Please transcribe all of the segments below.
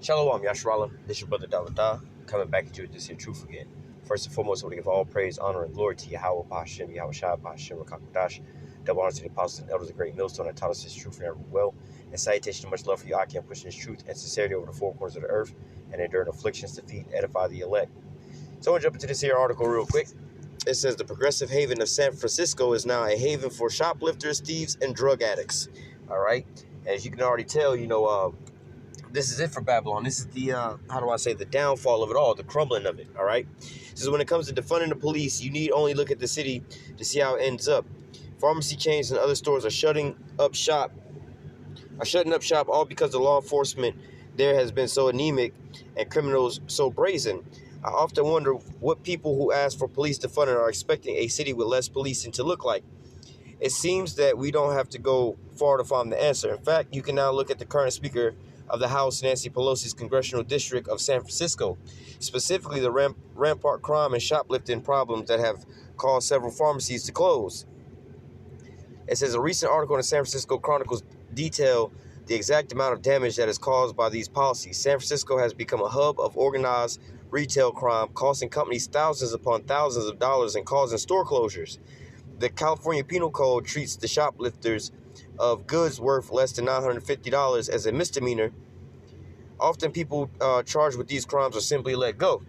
Shalom, Yasharallah. This is your brother Dalada, coming back at you with this here truth again. First and foremost, I want to give all praise, honor, and glory to Yahweh, Ba'ashem, Yahweh Shai, Ba'ashem, Rakakadash. Double honor to the apostles and elders of the great millstone that taught us this truth and ever will. And salutation and much love for you, I can pushing this truth and sincerity over the four corners of the earth and enduring afflictions to feed and edify the elect. So I'm going to jump into this here article real quick. It says the progressive haven of San Francisco is now a haven for shoplifters, thieves, and drug addicts. All right. As you can already tell, this is it for Babylon. This is the downfall of it all, the crumbling of it, all right? This is when it comes to defunding the police, you need only look at the city to see how it ends up. Pharmacy chains and other stores are shutting up shop all because the law enforcement there has been so anemic and criminals so brazen. I often wonder what people who ask for police defunding are expecting a city with less policing to look like. It seems that we don't have to go far to find the answer. In fact, you can now look at the current speaker of the House, Nancy Pelosi's congressional district of San Francisco, specifically the rampart crime and shoplifting problems that have caused several pharmacies to close. It says a recent article in the San Francisco Chronicles detail the exact amount of damage that is caused by these policies. San Francisco has become a hub of organized retail crime, costing companies thousands upon thousands of dollars and causing store closures. The California Penal Code treats the shoplifters of goods worth less than $950 as a misdemeanor. Often people charged with these crimes are simply let go.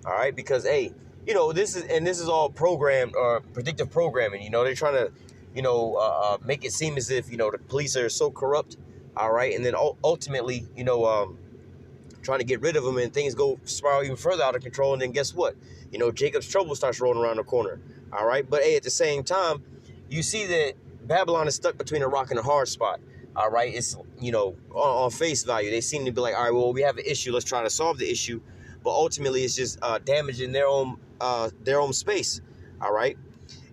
All right, because this is all programmed or predictive programming. They're trying to make it seem as if the police are so corrupt. All right, and then ultimately trying to get rid of them, and things go spiral even further out of control. And then guess what? Jacob's trouble starts rolling around the corner. All right, but at the same time, you see that Babylon is stuck between a rock and a hard spot. All right, it's on face value, they seem to be like, all right, well, we have an issue, let's try to solve the issue, but ultimately it's just damaging their own space. All right,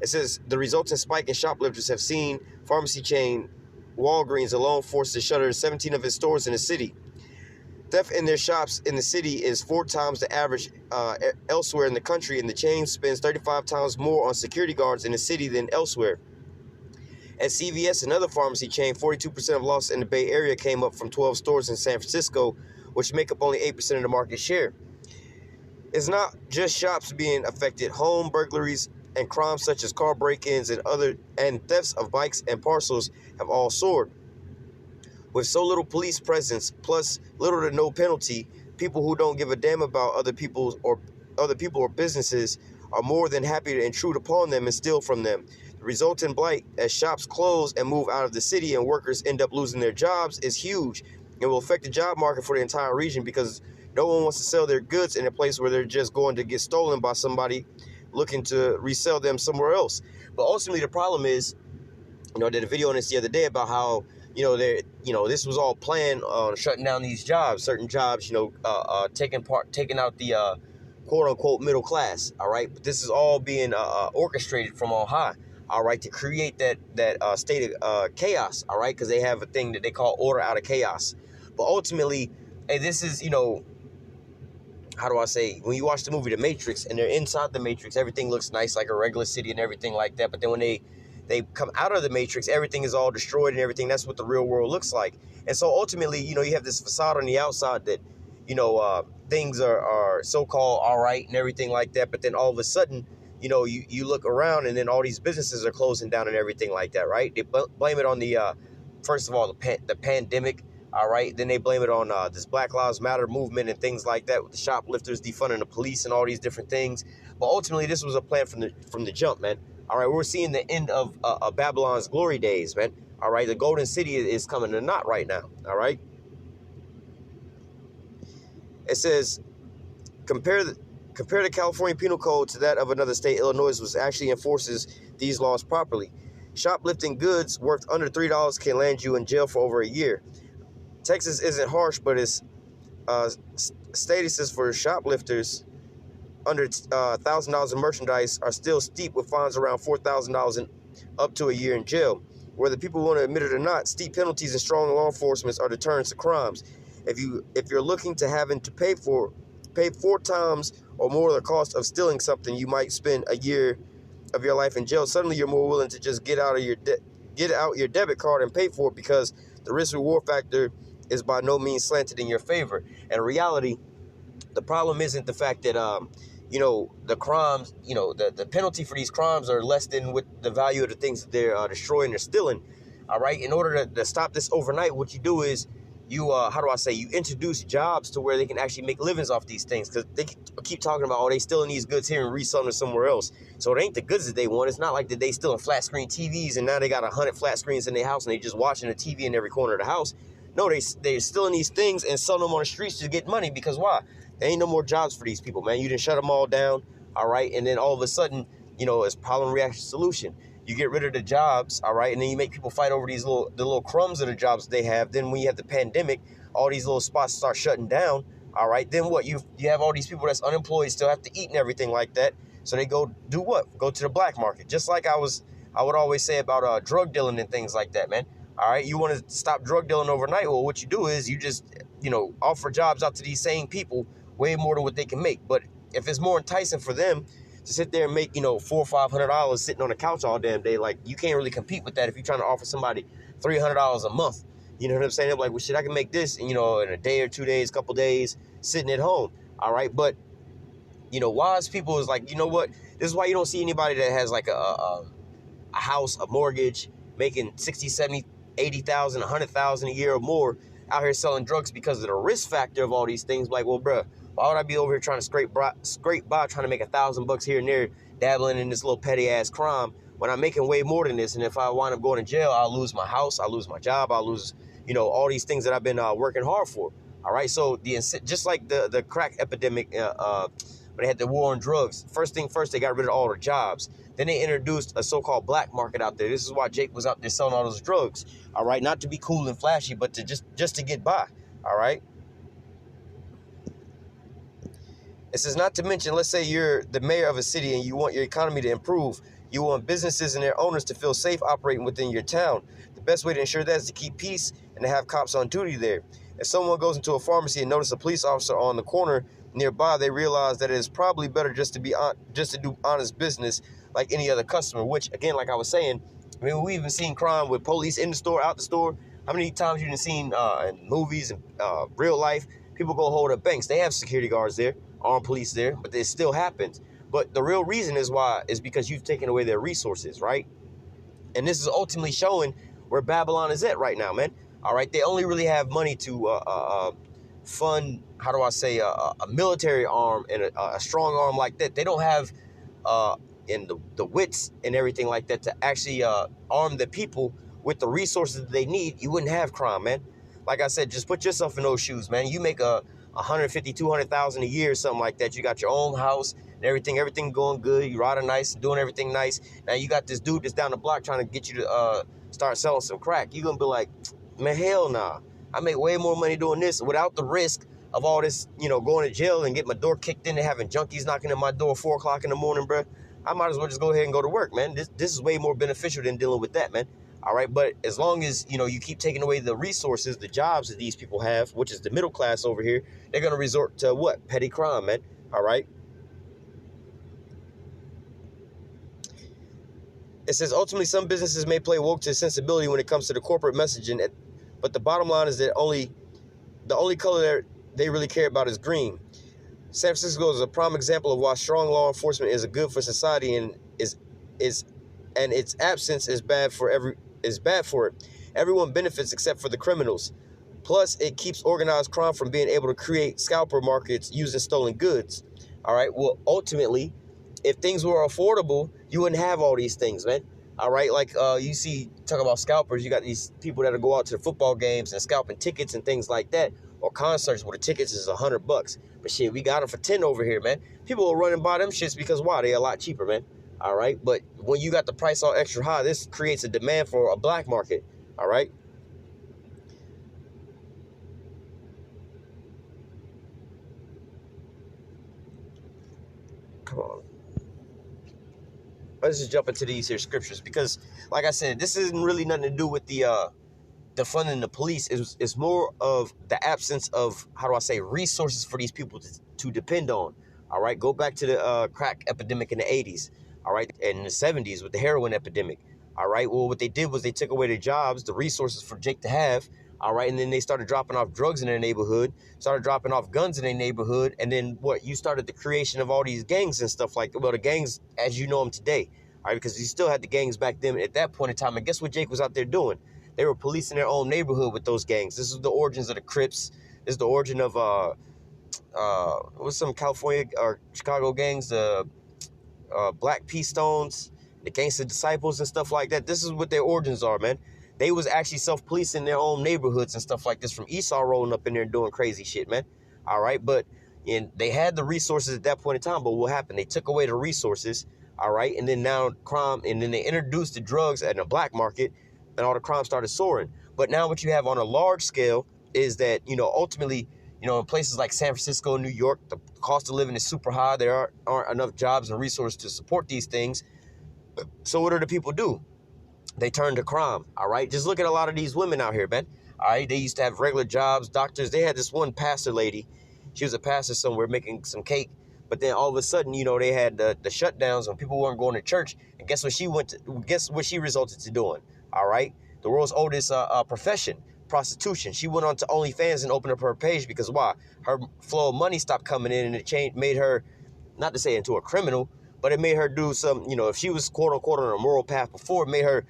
it says the resulting spike in shoplifters have seen pharmacy chain Walgreens alone forced to shutter 17 of its stores in the city. Theft in their shops in the city is 4 times the average elsewhere in the country, and the chain spends 35 times more on security guards in the city than elsewhere. At CVS, another pharmacy chain, 42% of losses in the Bay Area came up from 12 stores in San Francisco, which make up only 8% of the market share. It's not just shops being affected. Home burglaries and crimes such as car break-ins and thefts of bikes and parcels have all soared. With so little police presence, plus little to no penalty, people who don't give a damn about other people or businesses are more than happy to intrude upon them and steal from them. The resulting blight as shops close and move out of the city and workers end up losing their jobs is huge and will affect the job market for the entire region, because no one wants to sell their goods in a place where they're just going to get stolen by somebody looking to resell them somewhere else. But ultimately, the problem is, I did a video on this the other day about how this was all planned on shutting down these jobs, certain jobs, taking out the quote unquote middle class. All right, but this is all being orchestrated from on high. All right, to create that state of chaos. All right, because they have a thing that they call order out of chaos. But ultimately, this is how do I say? When you watch the movie The Matrix and they're inside the Matrix, everything looks nice like a regular city and everything like that. But then when they come out of the Matrix, everything is all destroyed and everything. That's what the real world looks like. And so ultimately, you have this facade on the outside that, things are so-called all right and everything like that. But then all of a sudden, you look around and then all these businesses are closing down and everything like that, right? They blame it on first of all, the pandemic, all right? Then they blame it on this Black Lives Matter movement and things like that, with the shoplifters defunding the police and all these different things. But ultimately, this was a plan from the jump, man. All right, we're seeing the end of Babylon's glory days, man. All right, the Golden City is coming to naught right now, all right? It says, compare the California Penal Code to that of another state, Illinois, which actually enforces these laws properly. Shoplifting goods worth under $3 can land you in jail for over a year. Texas isn't harsh, but its statuses for shoplifters under $1,000 in merchandise are still steep, with fines around $4,000 and up to a year in jail. Whether people want to admit it or not, steep penalties and strong law enforcement are deterrents to crimes. If you're looking to having to pay 4 times or more the cost of stealing something, you might spend a year of your life in jail. Suddenly, you're more willing to just get out your debit card and pay for it, because the risk reward factor is by no means slanted in your favor. And in reality, the problem isn't the fact that the crimes, the penalty for these crimes are less than what the value of the things that they're destroying or stealing. All right. In order to stop this overnight, what you do is you you introduce jobs to where they can actually make livings off these things, because they keep talking about, oh, they stealing these goods here and reselling them somewhere else. So it ain't the goods that they want. It's not like that they stealing flat screen TVs and now they got 100 flat screens in their house and they just watching a TV in every corner of the house. No, they're stealing these things and selling them on the streets to get money, because why? There ain't no more jobs for these people, man. You didn't shut them all down, all right? And then all of a sudden, it's problem, reaction, solution. You get rid of the jobs, all right? And then you make people fight over the little crumbs of the jobs they have. Then when you have the pandemic, all these little spots start shutting down, all right? Then what? You have all these people that's unemployed, still have to eat and everything like that. So they go do what? Go to the black market. Just like I would always say about drug dealing and things like that, man. All right, you want to stop drug dealing overnight? Well, what you do is you just, offer jobs out to these same people way more than what they can make. But if it's more enticing for them to sit there and make, $400 or $500 sitting on the couch all damn day, like, you can't really compete with that if you're trying to offer somebody $300 a month. You know what I'm saying? They're like, well, shit, I can make this, in a day or 2 days, couple days, sitting at home. All right, but, wise people is like, you know what? This is why you don't see anybody that has like a house, a mortgage, making 60, 70, 80,000, 100,000 a year or more out here selling drugs, because of the risk factor of all these things. Like, well, bruh, why would I be over here trying to scrape by, trying to make $1,000 here and there, dabbling in this little petty ass crime, when I'm making way more than this? And if I wind up going to jail, I'll lose my house, I'll lose my job, I'll lose, all these things that I've been working hard for. All right, so just like the crack epidemic, when they had the war on drugs, first thing first, they got rid of all the jobs. Then they introduced a so-called black market out there. This is why Jake was out there selling all those drugs. All right, not to be cool and flashy, but to just to get by. All right. It says, not to mention, let's say you're the mayor of a city and you want your economy to improve. You want businesses and their owners to feel safe operating within your town. The best way to ensure that is to keep peace and to have cops on duty there. If someone goes into a pharmacy and notices a police officer on the corner nearby, they realize that it is probably better just to do honest business like any other customer. Which, again, like I was saying, I mean, we even seen crime with police in the store, out the store. How many times you seen in movies and real life, people go hold up banks? They have security guards there, armed police there, but it still happens. But the real reason is because you've taken away their resources, right? And this is ultimately showing where Babylon is at right now, man. All right, they only really have money to fund, a military arm and a strong arm like that. They don't have and the wits and everything like that to actually arm the people with the resources that they need. You wouldn't have crime, man. Like I said, just put yourself in those shoes, man. You make 150, 200,000 a year, something like that. You got your own house and everything going good. You riding nice, doing everything nice. Now you got this dude that's down the block trying to get you to start selling some crack. You're gonna be like, man, hell nah. I make way more money doing this without the risk of all this, going to jail and get my door kicked in and having junkies knocking at my door 4 o'clock in the morning, bro. I might as well just go ahead and go to work, man. This is way more beneficial than dealing with that, man. All right, but as long as, you keep taking away the resources, the jobs that these people have, which is the middle class over here, they're going to resort to what? Petty crime, man. All right. It says, ultimately, some businesses may play woke to sensibility when it comes to the corporate messaging, but the bottom line is that the only color they really care about is green. San Francisco is a prime example of why strong law enforcement is good for society and its absence is bad for it. Everyone benefits except for the criminals. Plus, it keeps organized crime from being able to create scalper markets using stolen goods. All right. Well, ultimately, if things were affordable, you wouldn't have all these things, man. All right. Like you see, talk about scalpers. You got these people that go out to the football games and scalping tickets and things like that, or concerts where the tickets is $100. But shit, we got them for 10 over here, man. People are running by them shits because why? They're a lot cheaper, man. All right. But when you got the price all extra high, this creates a demand for a black market. All right. Come on. Let's just jump into these here scriptures because, like I said, this isn't really nothing to do with the funding the police. It's more of the absence of, resources for these people to depend on. All right. Go back to the crack epidemic in the 80s. All right. And in the 70s with the heroin epidemic. All right. Well, what they did was they took away the jobs, the resources for Jake to have. All right, and then they started dropping off drugs in their neighborhood, started dropping off guns in their neighborhood, and then what? You started the creation of all these gangs and stuff like that. Well, the gangs as you know them today, all right, because you still had the gangs back then at that point in time. And guess what Jake was out there doing? They were policing their own neighborhood with those gangs. This is the origins of the Crips. This is the origin of what's some California or Chicago gangs, the Black P Stones, the Gangster Disciples and stuff like that. This is what their origins are, man. They was actually self-policing their own neighborhoods and stuff like this, from Esau rolling up in there and doing crazy shit, man. All right, but they had the resources at that point in time, but what happened? They took away the resources, all right, and then now crime, and then they introduced the drugs at the black market, and all the crime started soaring. But now what you have on a large scale is that, ultimately, in places like San Francisco, New York, the cost of living is super high. There aren't enough jobs and resources to support these things. So what do the people do? They turn to crime, all right? Just look at a lot of these women out here, man. All right, they used to have regular jobs, doctors. They had this one pastor lady. She was a pastor somewhere making some cake. But then all of a sudden, they had the shutdowns when people weren't going to church. And guess what she resulted to doing, all right? The world's oldest profession, prostitution. She went on to OnlyFans and opened up her page because why? Her flow of money stopped coming in, and it made her, not to say into a criminal, but it made her do some, if she was quote unquote on a moral path before, it made her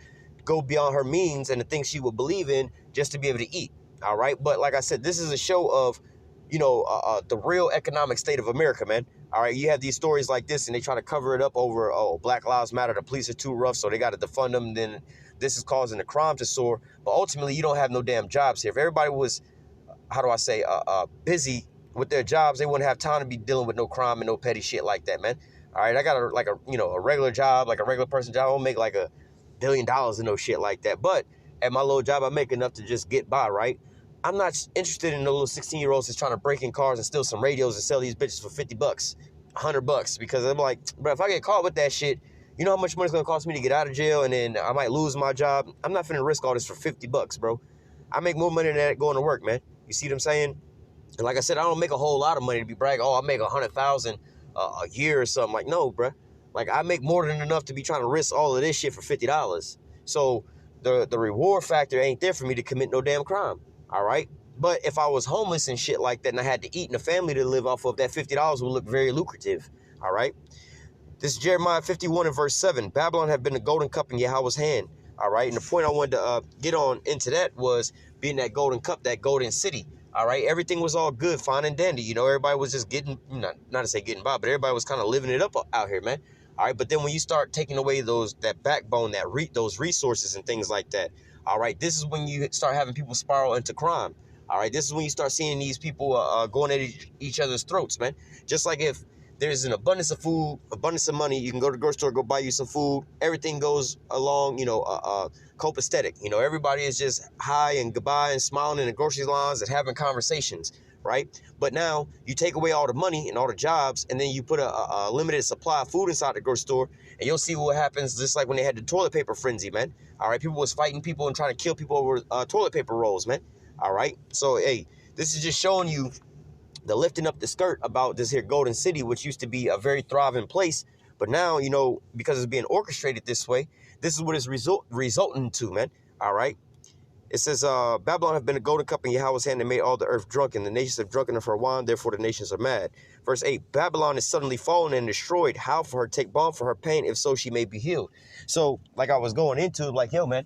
go beyond her means and the things she would believe in just to be able to eat. All right. But like I said, this is a show of, the real economic state of America, man. All right. You have these stories like this and they try to cover it up over, Black Lives Matter. The police are too rough, so they got to defund them. Then this is causing the crime to soar. But ultimately, you don't have no damn jobs here. If everybody was, busy with their jobs, they wouldn't have time to be dealing with no crime and no petty shit like that, man. All right. I got a regular job, like a regular person job. I don't make like $1 billion and no shit like that. But at my little job, I make enough to just get by, right? I'm not interested in the little 16-year-olds that's trying to break in cars and steal some radios and sell these bitches for $50, $100, because I'm like, bro, if I get caught with that shit, you know how much money it's going to cost me to get out of jail, and then I might lose my job? I'm not finna risk all this for $50, bro. I make more money than that going to work, man. You see what I'm saying? And like I said, I don't make a whole lot of money to be bragging, I make $100,000 a year or something. Like, no, bro. Like, I make more than enough to be trying to risk all of this shit for $50. So the reward factor ain't there for me to commit no damn crime. All right. But if I was homeless and shit like that and I had to eat and a family to live off of, that $50 would look very lucrative. All right. This is Jeremiah 51 and verse 7. Babylon had been the golden cup in Yahweh's hand. All right. And the point I wanted to get on into that was being that golden cup, that golden city. All right. Everything was all good, fine and dandy. Everybody was just getting, not to say getting by, but everybody was kind of living it up out here, man. All right. But then when you start taking away that backbone, those resources and things like that. All right. This is when you start having people spiral into crime. All right. This is when you start seeing these people going at each other's throats, man. Just like if there's an abundance of food, abundance of money, you can go to the grocery store, go buy you some food. Everything goes along, copacetic. Everybody is just high and goodbye and smiling in the grocery lines and having conversations, right? But now you take away all the money and all the jobs, and then you put a limited supply of food inside the grocery store, and you'll see what happens, just like when they had the toilet paper frenzy, man. All right, people was fighting people and trying to kill people over toilet paper rolls, man. All right, so, hey, this is just showing you the lifting up the skirt about this here golden city, which used to be a very thriving place. But now, because it's being orchestrated this way, this is what it's resulting to, man. All right. It says, Babylon have been a golden cup in Yahweh's hand and made all the earth drunken. The nations have drunken of her wine, therefore the nations are mad. Verse 8, Babylon is suddenly fallen and destroyed. How for her? Take balm for her pain, if so she may be healed. So, like I was going into, like, yo, man,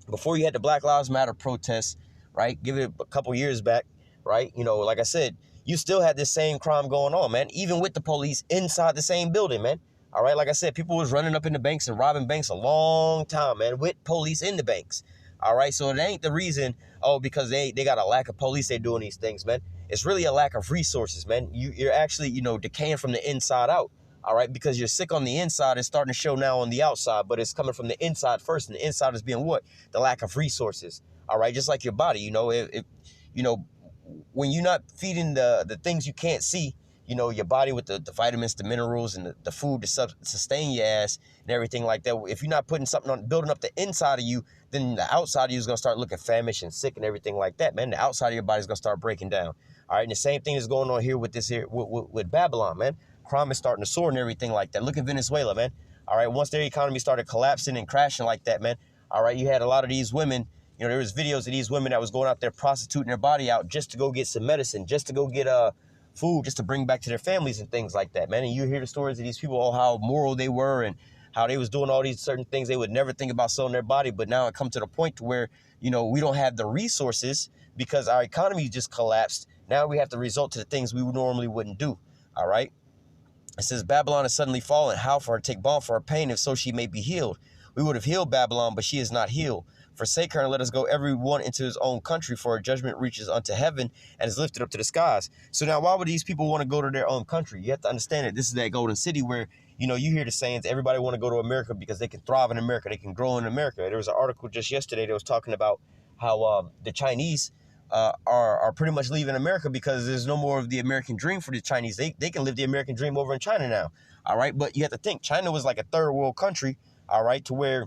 before you had the Black Lives Matter protests, right, give it a couple years back, right, like I said, you still had this same crime going on, man, even with the police inside the same building, man. All right, like I said, people was running up in the banks and robbing banks a long time, man, with police in the banks. All right, so it ain't the reason, because they got a lack of police, they're doing these things, man. It's really a lack of resources, man. You're actually, decaying from the inside out. All right, because you're sick on the inside, it's starting to show now on the outside, but it's coming from the inside first, and the inside is being what? The lack of resources. All right, just like your body, when you're not feeding the things you can't see, your body with the vitamins, the minerals, and the food to sustain your ass and everything like that. If you're not putting something on, building up the inside of you, then the outside of you is going to start looking famished and sick and everything like that, man. The outside of your body is going to start breaking down. All right, and the same thing is going on here with this here, with Babylon, man. Crime is starting to soar and everything like that. Look at Venezuela, man. All right, once their economy started collapsing and crashing like that, man. All right, you had a lot of these women, You know, there was videos of these women that was going out there prostituting their body out just to go get some medicine, just to go get food, just to bring back to their families and things like that, man. And you hear the stories of these people, all how moral they were and how they was doing all these certain things they would never think about selling their body. But now it come to the point to where, you know, we don't have the resources because our economy just collapsed. Now we have to resort to the things we normally wouldn't do. All right. It says, Babylon has suddenly fallen. How for her take balm for her pain, if so she may be healed. We would have healed Babylon, but she is not healed. Forsake her and let us go every one into his own country, for her judgment reaches unto heaven and is lifted up to the skies. So now why would these people want to go to their own country? You have to understand that this is that golden city where, you know, you hear the sayings, everybody want to go to America because they can thrive in America, they can grow in America. There was an article just yesterday that was talking about how the Chinese are pretty much leaving America because there's no more of the American dream for the Chinese. They can live the American dream over in China now. All right. But you have to think China was like a third world country. All right. To where,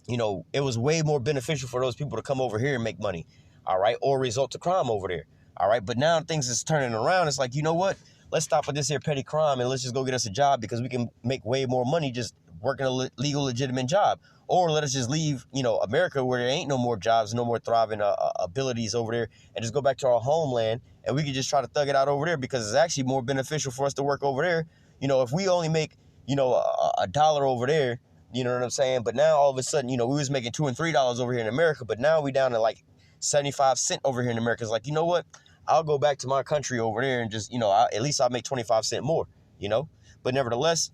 you know, it was way more beneficial for those people to come over here and make money. All right. Or result to crime over there. All right. But now things is turning around. It's like, you know what? Let's stop with this here petty crime and let's just go get us a job because we can make way more money just working a legal, legitimate job. Or let us just leave, you know, America where there ain't no more jobs, no more thriving abilities over there and just go back to our homeland and we can just try to thug it out over there because it's actually more beneficial for us to work over there. You know, if we only make, you know, a dollar over there, you know what I'm saying? But now all of a sudden, you know, we was making $2 and $3 over here in America, but now we down to like 75 cents over here in America. It's like, you know what? I'll go back to my country over there and just, you know, at least I'll make 25 cents more, you know? But nevertheless,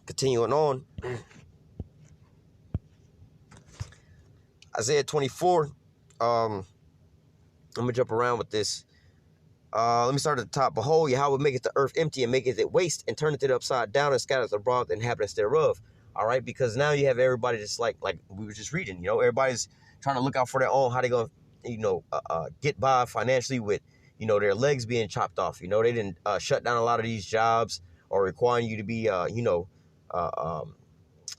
continuing on, Isaiah 24, I'm going to jump around with this. Let me start at the top. Behold, Yahweh maketh the earth empty and maketh it waste and turneth it upside down and scattereth abroad the inhabitants thereof. All right, because now you have everybody just like we were just reading, you know, everybody's trying to look out for their own, how they going to, you know, get by financially with, you know, their legs being chopped off. You know, they didn't shut down a lot of these jobs or requiring you to be, you know,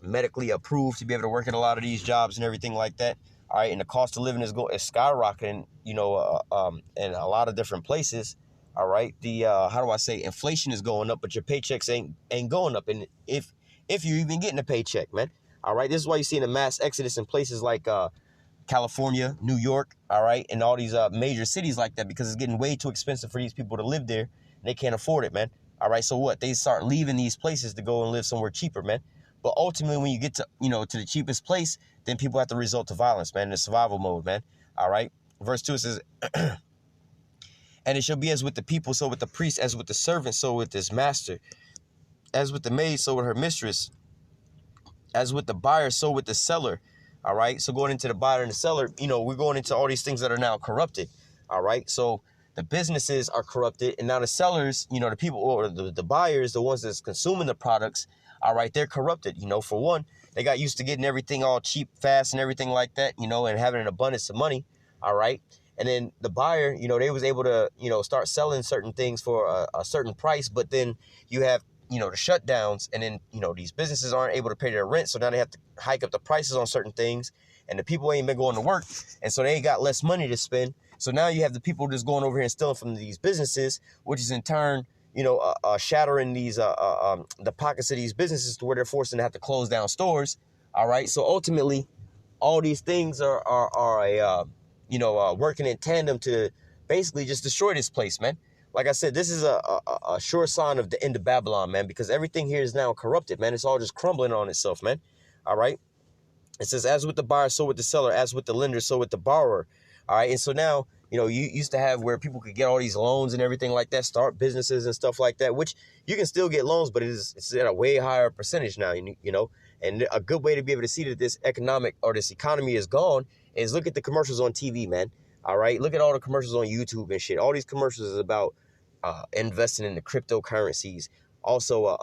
medically approved to be able to work at a lot of these jobs and everything like that. All right, and the cost of living is skyrocketing, you know, in a lot of different places. All right, the how do I say, inflation is going up, but your paychecks ain't going up, and if you're even getting a paycheck, man. All right, this is why you're seeing a mass exodus in places like California, New York, all right, and all these major cities like that because it's getting way too expensive for these people to live there, and they can't afford it, man. All right, so what? They start leaving these places to go and live somewhere cheaper, man. But ultimately, when you get to, you know, to the cheapest place, then people have to resort to violence, man, in survival mode, man. All right. Verse 2, it says, and it shall be as with the people, so with the priest, as with the servant, so with his master, as with the maid, so with her mistress, as with the buyer, so with the seller. All right. So going into the buyer and the seller, you know, we're going into all these things that are now corrupted. All right. So the businesses are corrupted, and now the sellers, you know, the people or the buyers, the ones that's consuming the products, all right, they're corrupted. You know, for one, they got used to getting everything all cheap, fast, and everything like that, you know, and having an abundance of money. All right. And then the buyer, you know, they was able to, you know, start selling certain things for a certain price. But then you have, you know, the shutdowns, and then, you know, these businesses aren't able to pay their rent. So now they have to hike up the prices on certain things, and the people ain't been going to work. And so they ain't got less money to spend. So now you have the people just going over here and stealing from these businesses, which is in turn, you know, shattering these the pockets of these businesses to where they're forcing to have to close down stores. All right. So ultimately, all these things are working in tandem to basically just destroy this place, man. Like I said, this is a sure sign of the end of Babylon, man, because everything here is now corrupted, man. It's all just crumbling on itself, man. All right. It says, as with the buyer, so with the seller, as with the lender, so with the borrower. All right. And so now, you know, you used to have where people could get all these loans and everything like that, start businesses and stuff like that, which you can still get loans, but it's at a way higher percentage now, you know. And a good way to be able to see that this economic or this economy is gone is look at the commercials on TV, man. All right. Look at all the commercials on YouTube and shit. All these commercials is about investing in the cryptocurrencies. Also,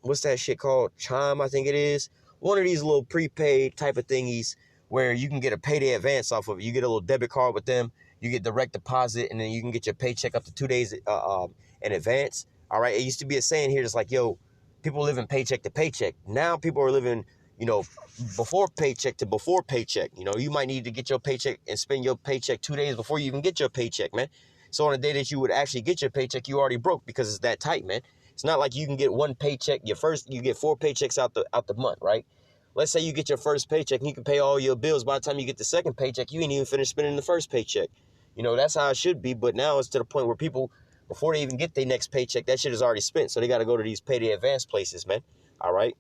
what's that shit called? Chime, I think it is. One of these little prepaid type of thingies where you can get a payday advance off of it. You get a little debit card with them. You get direct deposit, and then you can get your paycheck up to 2 days in advance. All right. It used to be a saying here, just like, yo, people living paycheck to paycheck. Now people are living, you know, before paycheck to before paycheck. You know, you might need to get your paycheck and spend your paycheck 2 days before you even get your paycheck, man. So on the day that you would actually get your paycheck, you already broke because it's that tight, man. It's not like you can get one paycheck. You get 4 paychecks out the month, right? Let's say you get your first paycheck and you can pay all your bills. By the time you get the second paycheck, you ain't even finished spending the first paycheck. You know, that's how it should be. But now it's to the point where people, before they even get their next paycheck, that shit is already spent. So they got to go to these payday advance places, man. All right.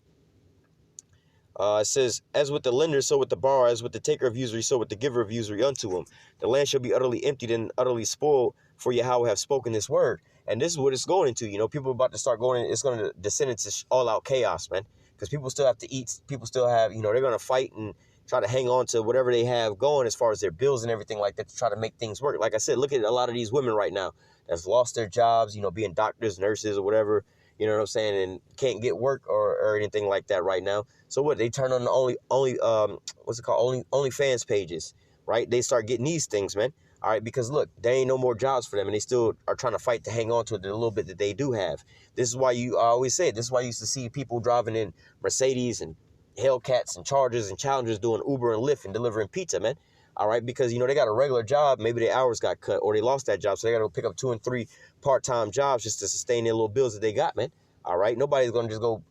It says, as with the lender, so with the borrower, as with the taker of usury, so with the giver of usury unto him. The land shall be utterly emptied and utterly spoiled, for Yahweh have spoken this word. And this is what it's going into. You know, people are about to start going, it's going to descend into all-out chaos, man. Because people still have to eat. People still have, you know, they're going to fight and try to hang on to whatever they have going as far as their bills and everything like that to try to make things work. Like I said, look at a lot of these women right now that's lost their jobs, you know, being doctors, nurses, or whatever. You know what I'm saying? And can't get work or anything like that right now. So what? They turn on the what's it called? OnlyFans pages, right? They start getting these things, man. All right, because look, there ain't no more jobs for them, and they still are trying to fight to hang on to the little bit that they do have. This is why I always say it. This is why you used to see people driving in Mercedes and Hellcats and Chargers and Challengers doing Uber and Lyft and delivering pizza, man. All right, because, you know, they got a regular job. Maybe their hours got cut or they lost that job. So they got to pick up 2 and 3 part-time jobs just to sustain their little bills that they got, man. All right, nobody's going to just go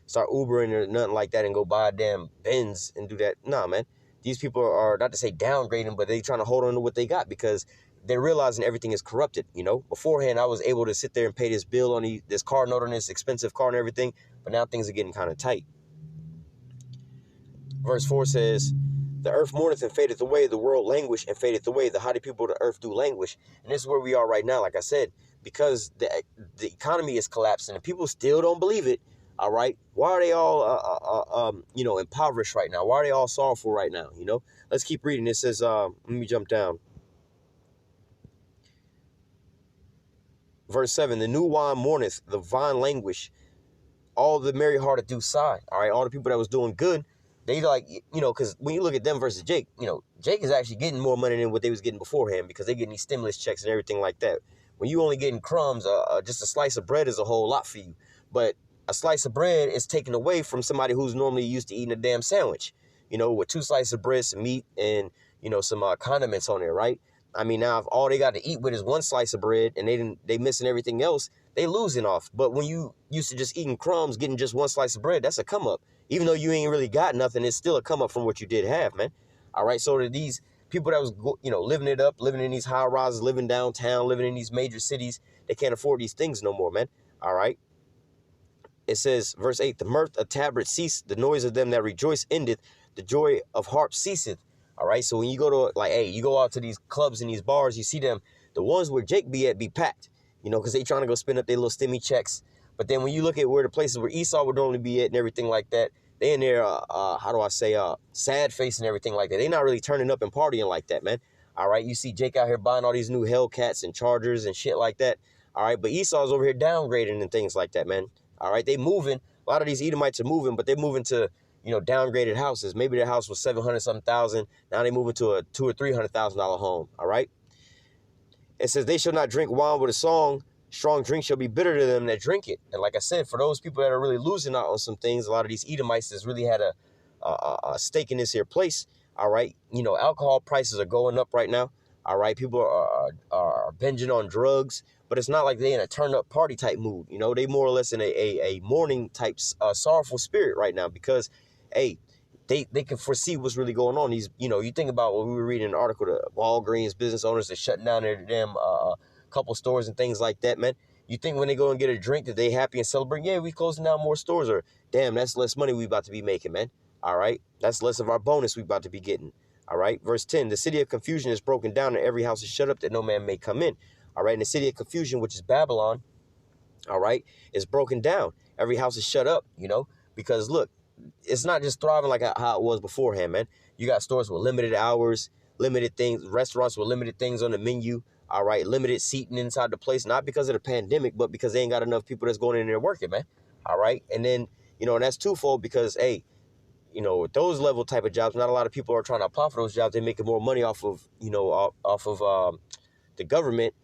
start Ubering or nothing like that and go buy a damn Benz and do that. Nah, man. These people are, not to say downgrading, but they trying to hold on to what they got because they're realizing everything is corrupted, you know. Beforehand, I was able to sit there and pay this bill on this car note on this expensive car and everything, but now things are getting kind of tight. Verse 4 says, the earth mourneth and fadeth away, the world languish and fadeth away, the haughty people of the earth do languish. And this is where we are right now, like I said, because the economy is collapsing and people still don't believe it. All right, why are they all you know, impoverished right now? Why are they all sorrowful right now? You know, let's keep reading. It says, let me jump down. Verse 7, the new wine mourneth, the vine languish, all the merry hearted do sigh. All right, all the people that was doing good, they like, you know, because when you look at them versus Jake, you know, Jake is actually getting more money than what they was getting beforehand because they're getting these stimulus checks and everything like that. When you only getting crumbs, just a slice of bread is a whole lot for you. But a slice of bread is taken away from somebody who's normally used to eating a damn sandwich, you know, with 2 slices of bread, some meat, and, you know, some condiments on there, right? I mean, now if all they got to eat with is 1 slice of bread and they missing everything else, they losing off. But when you used to just eating crumbs, getting just 1 slice of bread, that's a come up. Even though you ain't really got nothing, it's still a come up from what you did have, man. All right, so to these people that was, you know, living it up, living in these high rises, living downtown, living in these major cities, they can't afford these things no more, man. All right. It says, verse 8, the mirth of tabret ceased, the noise of them that rejoice endeth, the joy of harps ceaseth. All right, so when you go to, like, hey, you go out to these clubs and these bars, you see them, the ones where Jake be at be packed, you know, because they trying to go spend up their little stimmy checks. But then when you look at where the places where Esau would normally be at and everything like that, they in there, how do I say, sad face and everything like that. They not really turning up and partying like that, man. All right, you see Jake out here buying all these new Hellcats and Chargers and shit like that. All right, but Esau's over here downgrading and things like that, man. All right, they moving. A lot of these Edomites are moving, but they're moving to, you know, downgraded houses. Maybe their house was 700-something thousand. Now they moving to a $200,000 or $300,000 home. All right. It says they shall not drink wine with a song. Strong drink shall be bitter to them that drink it. And like I said, for those people that are really losing out on some things, a lot of these Edomites that's really had a stake in this here place. All right. You know, alcohol prices are going up right now. All right. People are binging on drugs. But it's not like they in a turn-up party type mood. You know, they more or less in a mourning type sorrowful spirit right now because, hey, they can foresee what's really going on. These, you know, you think about what we were reading in an article, the Walgreens business owners are shutting down their damn couple stores and things like that, man. You think when they go and get a drink that they happy and celebrate, yeah, we closing down more stores, or damn, that's less money we about to be making, man. All right, that's less of our bonus we about to be getting. All right, verse 10, the city of confusion is broken down and every house is shut up that no man may come in. All right, and the city of confusion, which is Babylon, all right, is broken down. Every house is shut up, you know, because look, it's not just thriving like how it was beforehand, man. You got stores with limited hours, limited things, restaurants with limited things on the menu, all right, limited seating inside the place, not because of the pandemic, but because they ain't got enough people that's going in there working, man. All right, and then, you know, and that's twofold because, hey, you know, with those level type of jobs, not a lot of people are trying to apply for those jobs. They're making more money off of, you know, off of the government.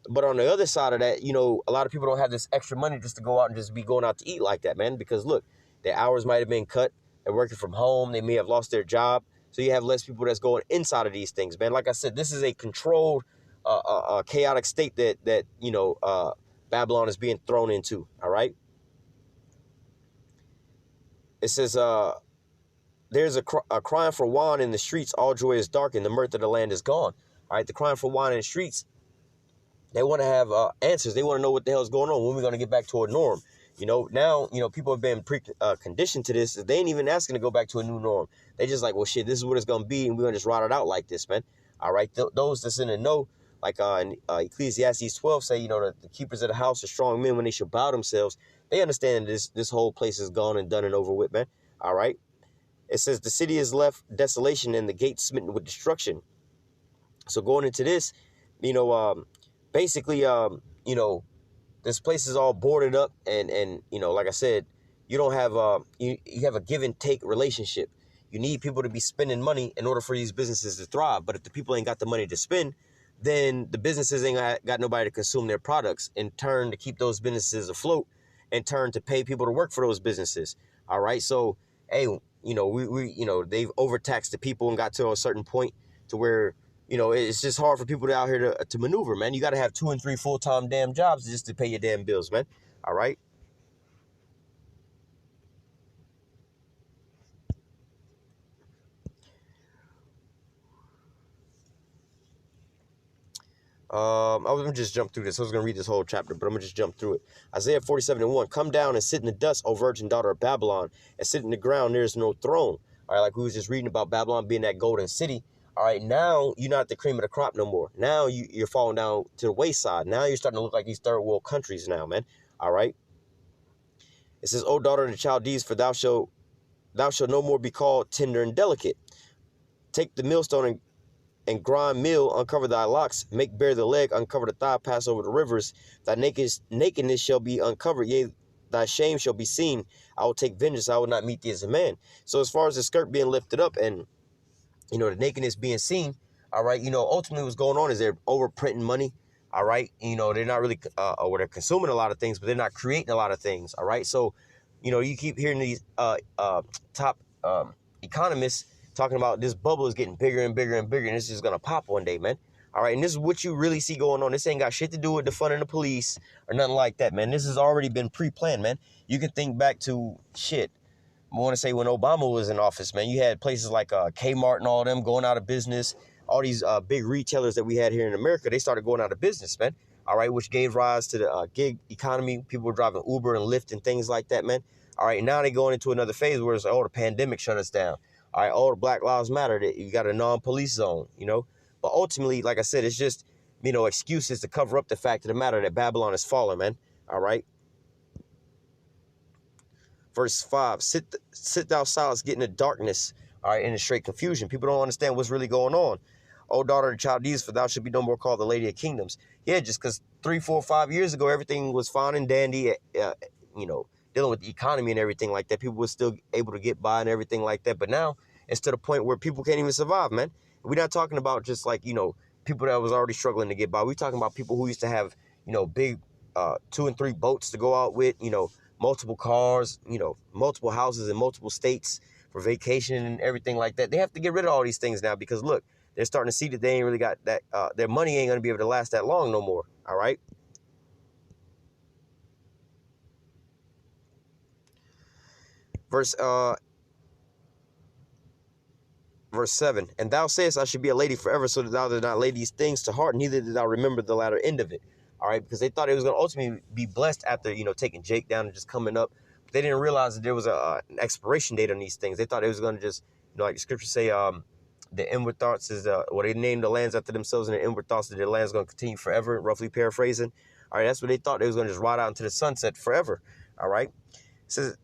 But on the other side of that, you know, a lot of people don't have this extra money just to go out and just be going out to eat like that, man. Because, look, their hours might have been cut. They're working from home. They may have lost their job. So you have less people that's going inside of these things, man. Like I said, this is a controlled, chaotic state that you know, Babylon is being thrown into, all right? It says, there's a crying for wine in the streets. All joy is darkened. The mirth of the land is gone. All right, the crying for wine in the streets. They want to have answers. They want to know what the hell is going on. When we're going to get back to a norm. Now, people have been conditioned to this. They ain't even asking to go back to a new norm. They just like, well, shit, this is what it's going to be, and we're going to just ride it out like this, man. All right, those that's in the know, like in Ecclesiastes 12 say, that the keepers of the house are strong men when they should bow themselves. They understand this whole place is gone and done and over with, man. All right. It says the city is left desolation and the gates smitten with destruction. So going into this, basically, this place is all boarded up and like I said, you don't have you have a give and take relationship. You need people to be spending money in order for these businesses to thrive. But if the people ain't got the money to spend, then the businesses ain't got nobody to consume their products, in turn to keep those businesses afloat, in turn to pay people to work for those businesses. All right. So, hey, they've overtaxed the people and got to a certain point to where, it's just hard for people out here to maneuver, man. You got to have 2 and 3 full-time damn jobs just to pay your damn bills, man. All right. I'm gonna just jump through this. I was gonna read this whole chapter, but I'm gonna just jump through it. Isaiah 47:1. Come down and sit in the dust, O virgin daughter of Babylon, and sit in the ground. There is no throne. All right, like we was just reading about Babylon being that golden city. All right, now you're not the cream of the crop no more. Now you're falling down to the wayside. Now you're starting to look like these third world countries now, man. All right. It says, O daughter of the Chaldees, for thou shalt no more be called tender and delicate. Take the millstone and grind meal, uncover thy locks, make bare the leg, uncover the thigh, pass over the rivers. Thy nakedness shall be uncovered, yea, thy shame shall be seen. I will take vengeance, I will not meet thee as a man. So as far as the skirt being lifted up and, the nakedness being seen, all right, ultimately what's going on is they're overprinting money, all right? They're not really, or they're consuming a lot of things, but they're not creating a lot of things, all right? So, you keep hearing these top economists talking about this bubble is getting bigger and bigger and bigger, and it's just going to pop one day, man. All right, and this is what you really see going on. This ain't got shit to do with defunding the police or nothing like that, man. This has already been pre-planned, man. You can think back to shit. I want to say when Obama was in office, man, you had places like Kmart and all them going out of business. All these big retailers that we had here in America, they started going out of business, man. All right, which gave rise to the gig economy. People were driving Uber and Lyft and things like that, man. All right, now they're going into another phase where it's like, the pandemic shut us down. All right, the Black Lives Matter. You got a non-police zone, But ultimately, like I said, it's just, excuses to cover up the fact of the matter that Babylon is fallen, man. All right. Verse 5, sit thou silence, get in the darkness, all right, in the straight confusion. People don't understand what's really going on. O daughter of the Chaldees, for thou should be no more called the Lady of Kingdoms. Yeah, just because 3, 4, 5 years ago, everything was fine and dandy, dealing with the economy and everything like that. People were still able to get by and everything like that. But now it's to the point where people can't even survive, man. We're not talking about just like, people that was already struggling to get by. We're talking about people who used to have, big 2 and 3 boats to go out with, multiple cars, multiple houses in multiple states for vacation and everything like that. They have to get rid of all these things now because, look, they're starting to see that they ain't really got that, their money ain't going to be able to last that long no more, all right? Verse 7, and thou sayest, I should be a lady forever, so that thou did not lay these things to heart, neither did thou remember the latter end of it. All right, because they thought it was going to ultimately be blessed after, taking Jake down and just coming up. But they didn't realize that there was an expiration date on these things. They thought it was going to just, like the scriptures say, the inward thoughts is, they named the lands after themselves, and the inward thoughts that their land's going to continue forever, roughly paraphrasing. All right, that's what they thought. They was going to just ride out into the sunset forever. All right, it says,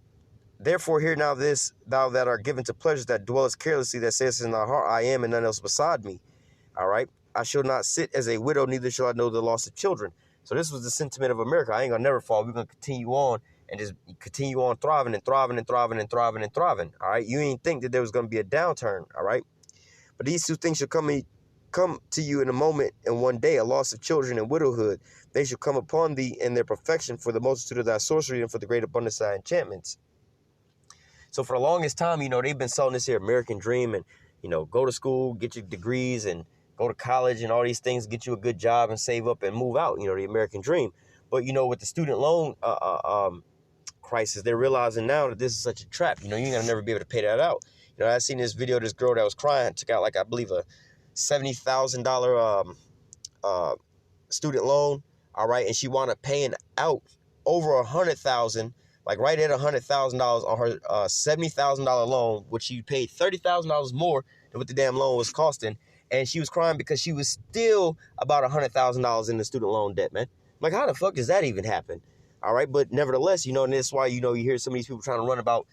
therefore hear now this, thou that art given to pleasures, that dwellest carelessly, that sayest in thy heart, I am, and none else beside me. All right, I shall not sit as a widow, neither shall I know the loss of children. So this was the sentiment of America. I ain't gonna never fall. We're gonna continue on and just continue on thriving and thriving and thriving and thriving and thriving. All right, you ain't think that there was gonna be a downturn. All right, but these 2 things shall come to you in a moment, and one day, a loss of children and widowhood. They shall come upon thee in their perfection, for the multitude of thy sorcery and for the great abundance of thy enchantments. So for the longest time, they've been selling this here American dream and, go to school, get your degrees and go to college and all these things, get you a good job and save up and move out, the American dream. But, with the student loan crisis, they're realizing now that this is such a trap. You're going to never be able to pay that out. You know, I seen this video of this girl that was crying, took out like, I believe, a $70,000 student loan, all right, and she wound up paying out over $100,000, like right at $100,000 on her $70,000 loan, which she paid $30,000 more than what the damn loan was costing, and she was crying because she was still about $100,000 in the student loan debt, man. Like, how the fuck does that even happen? All right, but nevertheless, you know, and that's why, you know, you hear some of these people trying to run about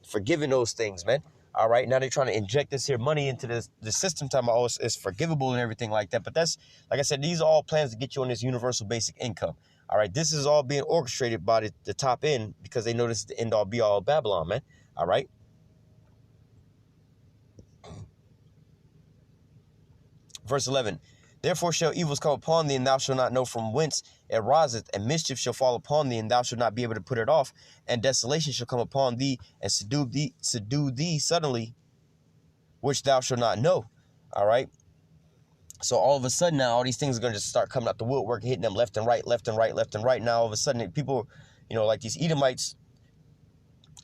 forgiving those things, man. All right, now they're trying to inject this here money into the system, talking about, oh, it's forgivable and everything like that. But that's, like I said, these are all plans to get you on this universal basic income. All right, this is all being orchestrated by the top end, because they know this is the end all be all of Babylon, man. All right. Verse 11, therefore shall evils come upon thee, and thou shalt not know from whence it riseth, and mischief shall fall upon thee, and thou shalt not be able to put it off, and desolation shall come upon thee, and subdue thee suddenly, which thou shalt not know. All right. So all of a sudden now, all these things are going to just start coming out the woodwork, hitting them left and right, left and right, left and right. Now all of a sudden, people, you know, like these Edomites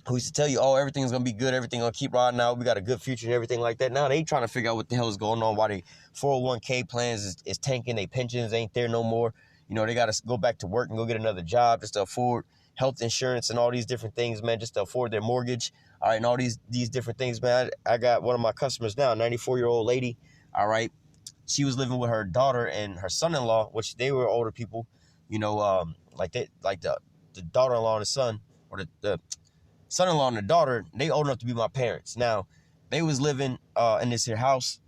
who used to tell you, oh, everything's going to be good, everything's going to keep riding out, we got a good future and everything like that. Now they trying to figure out what the hell is going on, why they 401k plans is tanking, their pensions ain't there no more. You know, they got to go back to work and go get another job just to afford health insurance and all these different things, man, just to afford their mortgage. All right, and all these different things, man. I got one of my customers now, a 94-year-old lady, all right. She was living with her daughter and her son-in-law, which they were older people, you know, like the daughter-in-law and the son, or the son-in-law and the daughter, they old enough to be my parents. Now, they was living in this here house,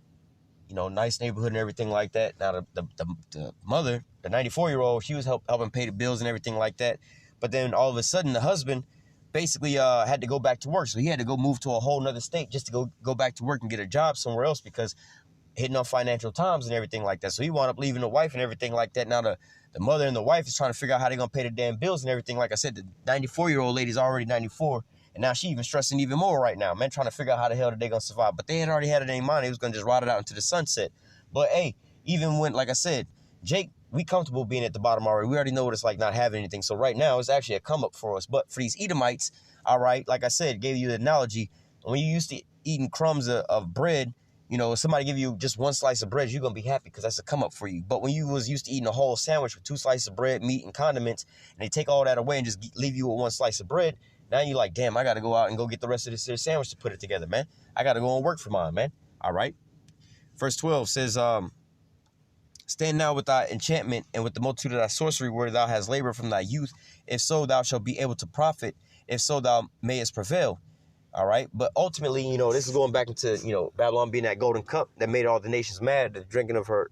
you know, nice neighborhood and everything like that. Now, the mother, the 94-year-old, she was helping pay the bills and everything like that. But then all of a sudden, the husband basically had to go back to work. So he had to go move to a whole nother state just to go back to work and get a job somewhere else, because hitting on financial times and everything like that. So he wound up leaving the wife and everything like that. Now the mother and the wife is trying to figure out how they're going to pay the damn bills and everything. Like I said, the 94-year-old lady's already 94. And now she even stressing even more right now, man, trying to figure out how the hell they going to survive. But they had already had it in their mind. They was going to just ride it out into the sunset. But, hey, even when, like I said, Jake, we comfortable being at the bottom already. We already know what it's like not having anything. So right now, it's actually a come up for us. But for these Edomites, all right, like I said, gave you the analogy. When you used to eating crumbs of bread, you know, if somebody give you just one slice of bread, you're going to be happy because that's a come up for you. But when you was used to eating a whole sandwich with 2 slices of bread, meat, and condiments, and they take all that away and just leave you with 1 slice of bread, now you're like, damn, I got to go out and go get the rest of this sandwich to put it together, man. I got to go and work for mine, man. All right. Verse 12 says, stand now with thy enchantment and with the multitude of thy sorcery, where thou hast labored from thy youth. If so, thou shalt be able to profit. If so, thou mayest prevail. All right. But ultimately, you know, this is going back into, you know, Babylon being that golden cup that made all the nations mad, the drinking of her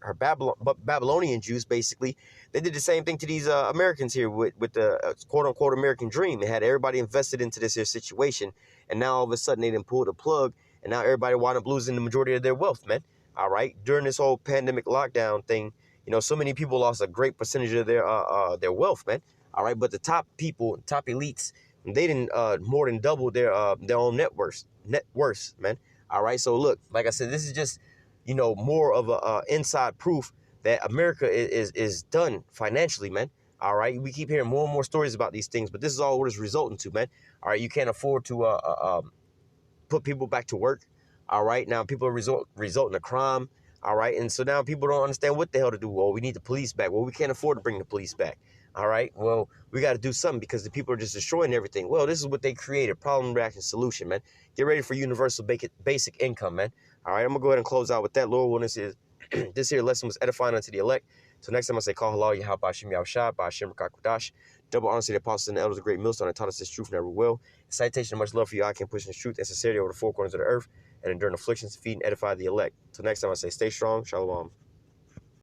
Babylonian juice, basically. They did the same thing to these Americans here with the quote unquote American dream. It had everybody invested into this here situation. And now all of a sudden they didn't pull the plug. And now everybody wound up losing the majority of their wealth, man. All right. During this whole pandemic lockdown thing, you know, so many people lost a great percentage of their wealth, man. All right. But the top people, top elites, they didn't more than double their own net worth, man. All right. So look, like I said, this is just, you know, more of a inside proof that America is done financially, man. All right. We keep hearing more and more stories about these things, but this is all what it's resulting to, man. All right. You can't afford to put people back to work. All right. Now people are resulting to crime. All right. And so now people don't understand what the hell to do. Well, we need the police back. Well, we can't afford to bring the police back. All right. Well, we got to do something because the people are just destroying everything. Well, this is what they created. Problem, reaction, solution, man. Get ready for universal basic income, man. All right. I'm going to go ahead and close out with that. Lord, when this here lesson was edifying unto the elect. So next time I say, call halal, Yahweh, Hashem, Yahushua, Hashem, Rakakudash. Double honor to the apostles and the elders of the great millstone that taught us this truth never will. Citation of much love for you. I can push this truth and sincerity over the 4 corners of the earth and endure afflictions to feed and edify the elect. Till next time I say, stay strong. Shalom.